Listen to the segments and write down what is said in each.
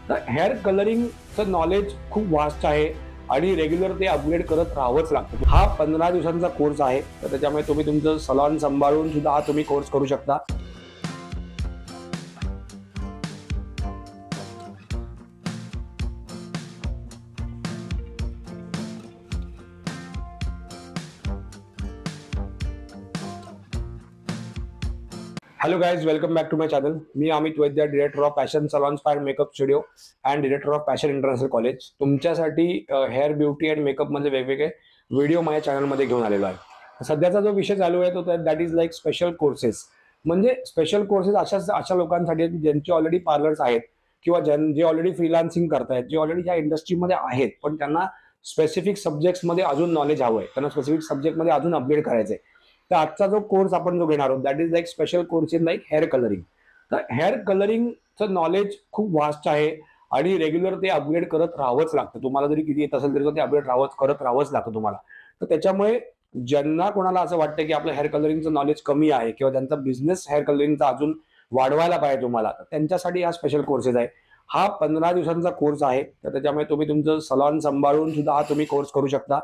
तर hair कलरिंगचं knowledge खूप vast आहे आणि रेग्युलर ते अपग्रेड करत राहावंच लागतं. हा 15 दिवसांचा कोर्स आहे, तर त्याच्यामुळे तुम्ही तुमचं सलॉन सांभाळून सुद्धा हा तुम्ही कोर्स करू शकता. Hello guys, welcome back to my channel. Me Amit Vaidya, director of fashion salons fire makeup studio and director of fashion international college. तुमच्यासाठी हेअर ब्युटी अँड मेकअप मधले वेगवेगळे व्हिडिओ माझ्या चॅनलमध्ये घेऊन आलेलो आहे. सध्याचा जो विषय चालू आहे तो that is like special courses. म्हणजे स्पेशल कोर्सेस अशा लोकांसाठी आहेत ज्यांचे ऑलरेडी पार्लर्स आहेत किंवा जे ऑलरेडी फ्रीलान्सिंग करतायत, जे ऑलरेडी या इंडस्ट्रीमध्ये आहेत, पण त्यांना स्पेसिफिक सब्जेक्ट्समध्ये अजून नॉलेज हवं आहे, त्यांना स्पेसिफिक सब्जेक्टमध्ये अजून अपग्रेड करायचं आहे. तर आजचा जो कोर्स आपण जो घेणार आहोत that is like special course in like hair colouring. तर हेअर कलरिंगचं नॉलेज खूप वास्ट आहे आणि रेग्युलर ते अपग्रेड करत राहावंच लागतं. तुम्हाला जरी किती येत असेल तरी ते अपग्रेड करत राहावंच लागतं तुम्हाला. तर त्याच्यामुळे ज्यांना कोणाला असं वाटतं की आपलं हेअर कलरिंगचं नॉलेज कमी आहे किंवा त्यांचा बिझनेस हेअर कलरिंगचा अजून वाढवायला पाहिजे तुम्हाला, तर त्यांच्यासाठी हा स्पेशल कोर्सेस आहे. हा 15 दिवसांचा कोर्स आहे, तर त्याच्यामुळे तुम्ही तुमचं सलॉन सांभाळून सुद्धा हा तुम्ही कोर्स करू शकता.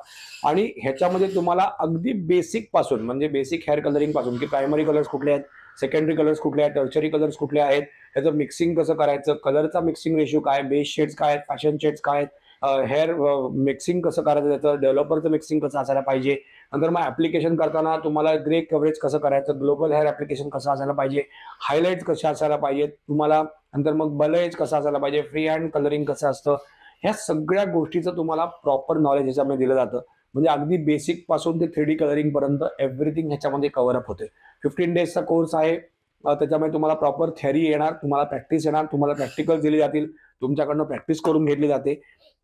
आणि ह्याच्यामध्ये तुम्हाला अगदी बेसिक पासून म्हणजे बेसिक हेअर कलरिंग पासून की प्रायमरी कलर्स कुठले आहेत, सेकंडरी कलर्स कुठले आहेत, टर्चरी कलर्स कुठले आहेत, त्याचं मिक्सिंग कसं करायचं, कलरचा मिक्सिंग रेशिओ काय, बेस शेड्स काय आहेत, फॅशन शेड्स काय आहेत, हेअर मिक्सिंग कसं करायचं, त्याचं डेव्हलपरचं मिक्सिंग कसं असायला पाहिजे. नंतर मग ऍप्लिकेशन करताना तुम्हाला ग्रे कव्हरेज कसं करायचं, ग्लोबल हेअर ऍप्लिकेशन कसं असायला पाहिजे, हायलाइट कशा असायला पाहिजेत तुम्हाला, नंतर मग बलेज कसं असायला पाहिजे, फ्री हँड कलरिंग कसं असतं, ह्या सगळ्या गोष्टीचं तुम्हाला प्रॉपर नॉलेज ह्याच्यामध्ये दिलं जातं. म्हणजे अगदी बेसिक पासून ते 3D कलरिंग पर्यंत एव्हरीथिंग ह्याच्यामध्ये कव्हर अप होते. 15 डेजचा कोर्स आहे. त्याच्यामुळे तुम्हाला प्रॉपर थेअरी येणार, तुम्हाला प्रॅक्टिस येणार, तुम्हाला प्रॅक्टिकल दिली जातील, तुमच्याकडनं प्रॅक्टिस करून घेतली जाते.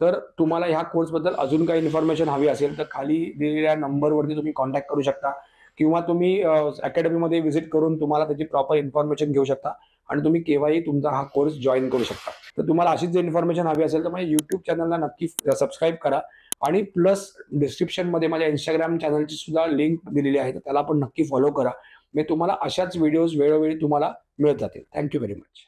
तर तुम्हाला ह्या कोर्सबद्दल अजून काही इन्फॉर्मेशन हवी असेल तर खाली दिलेल्या नंबरवरती तुम्ही कॉन्टॅक्ट करू शकता किंवा तुम्ही अकॅडमीमध्ये व्हिजिट करून तुम्हाला त्याची प्रॉपर इन्फॉर्मेशन घेऊ शकता आणि तुम्ही केव्हाही तुमचा हा कोर्स जॉईन करू शकता. तर तुम्हाला अशीच जर इन्फॉर्मेशन हवी असेल तर माझ्या YouTube चॅनलला नक्की सबस्क्राईब करा आणि प्लस डिस्क्रिप्शनमध्ये माझ्या Instagram चॅनलची सुद्धा लिंक दिलेली आहे, तर त्याला पण नक्की फॉलो करा. म्हणजे तुम्हाला अशाच व्हिडिओज वेळोवेळी तुम्हाला मिळत जातील. Thank you very much.